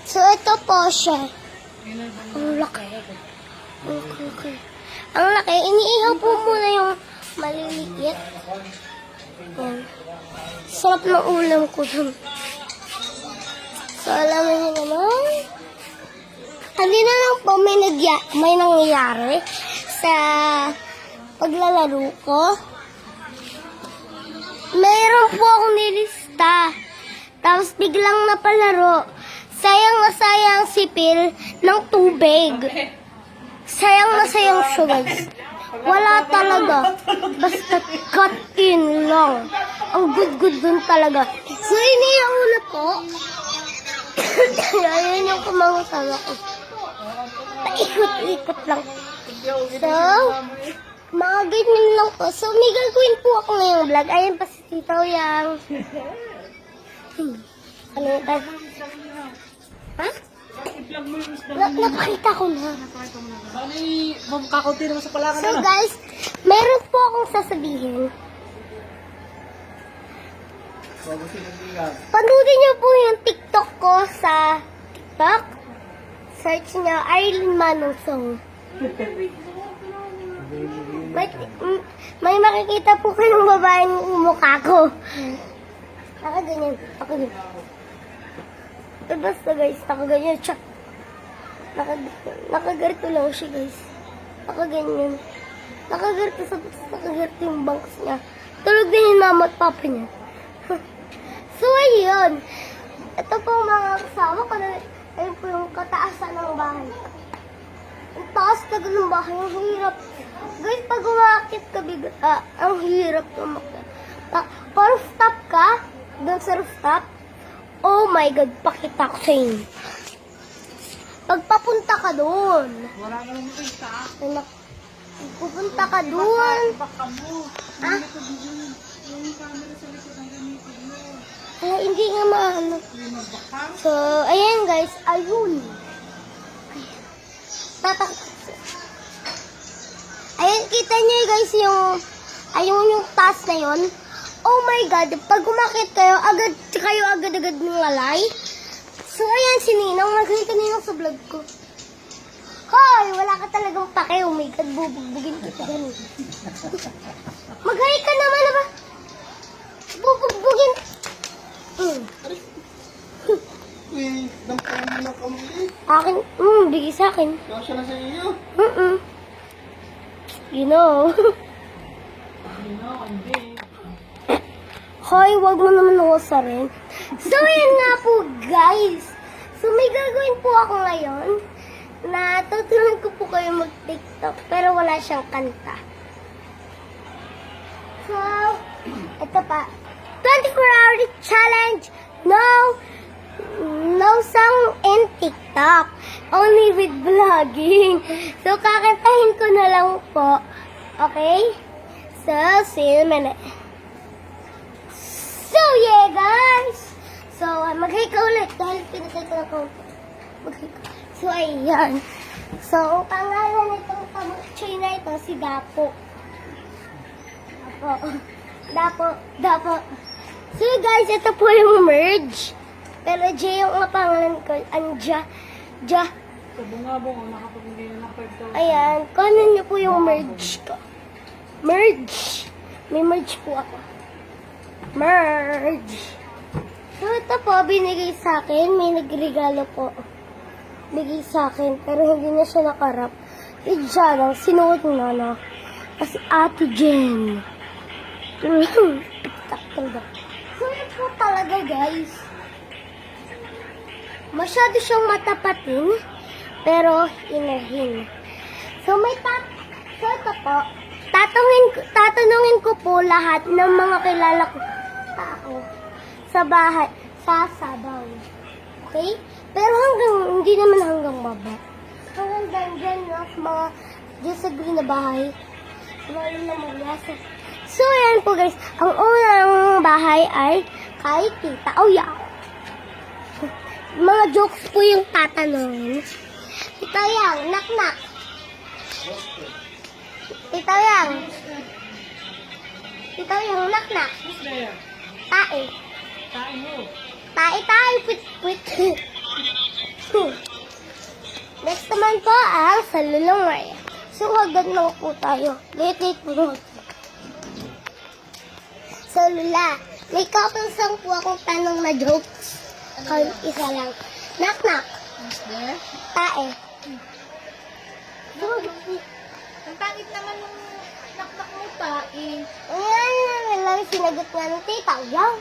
So, ito po siya. Ang laki. Okay. Ang laki. Iniihaw po muna yung maliliit. Yan. Sarap ng ulam ko dun. So, alam niyo naman. Hindi na lang po may nangyayari sa paglalaro ko. Mayroon po akong nilista. Tapos biglang napalaro. Sayang na sayang si Phil ng tubig. Sayang na sayang siya, guys. Wala talaga. Basta cut in lang. Ang good dun talaga. So, iniyaw na po. Ayan yung kumangusama ko. Paikot-ikot lang. So, mga ganyan lang po. So, may gagawin po ako ngayong vlog. Ayan pa si Tito Yang. Ano yung tayo? Ha? Napakita ko na. Makakunti naman sa palakan. So guys, meron po akong sasabihin. Panoodin niyo po yung TikTok ko sa TikTok. Search niyo Arlene Manusong. May makikita po kayong babaeng mukha ko. Nakaganyan. Ako din. Basta guys, nakaganyan siya. Nakagarito lang siya guys. Nakaganyan. Nakagarito yung bangs niya. Tulog din yung mama at papa niya. So ayun. Ito po mga kasama ko na ayun po yung kataasan ng bahay. Ang taas tagal ng bahay. Ang hirap. Guys, pag umakit ka bigat, ang hirap umakit. Para stop ka, doon sa rooftop. Oh my God, pakita ko sa inyo. Pagpapunta ka doon. Wala ka naman kita. Pupunta ka doon. Baka mo. Ha? Yung camera sa likod ang gamitin mo. Hindi nga maano. So, ayan guys, ayun. Ayan, kita nyo guys yung task na yun. Oh my God, pag umakit kayo, agad-agad nalay. So, ayan si Ninong, nag-hi ka Ninong sa vlog ko. Hoy, wala ka talagang pake. Oh my God, bubugbugin kita ganun. Mag-hi ka naman, ba? Bubugbugin. Uy, dampuan mo lang kami. Akin, bigay sa akin. Kasya na sa iyo. You know. Hindi. Hoy, wag mo naman ako sa rin. So, yan nga po, guys. So, may gagawin po ako ngayon na tutulungan ko po kayo mag-TikTok pero wala siyang kanta. So, ito pa. 24-hour challenge. No song in TikTok. Only with vlogging. So, kakantahin ko na lang po. Okay? So, see you in a minute. So, yeah, guys. So, mag-hi ka ulit dahil pinatay ko na ko. Mag-hi ka. So, ayan. So, ang pangalan nitong pamukchay na ito, si Dapo. Dapo. So, guys, ito po yung merge. Pero J yung pangalan ko. Anja. Sa bungabong, nakapagigay na ng 5,000. Ayan. Kunin niyo po yung merge ko. Merge. May merge po ako. Merge. So, ito po, binigay sa akin. May nagregalo po. Bigay sa akin. Pero hindi na siya nakarap. Diyan lang. Sinuot na na. Kasi Ate Jen. Tiktak talaga. So, ito po talaga, guys. Masyado siyang matapatin. Pero, inahin. So, so, ito po. Tatanungin ko po lahat ng mga kilala ko tao sa bahay, sa sabaw. Okay? Pero hindi naman hanggang baba. Hanggang dyan, no? Mga dyan sa green na bahay. Mga na magyasa. So, yan po guys. Ang unang bahay ay kay Tita Oya. Mga jokes po yung tatanungin. Tita Yang, knock-knock. Tita Yang, knock-knock. Tae. Kain mo. Tae, pwit. naman po ang salulungay. So, hagdan lang po tayo. Late po naman. So, Lula, may couple song po akong tanong na jokes. Isa lang. Knock, knock. Who's there? Tae. Ang pangit naman nung naknak mo pa, eh. Ayan, lang sinagot nga ng tita. Yaw.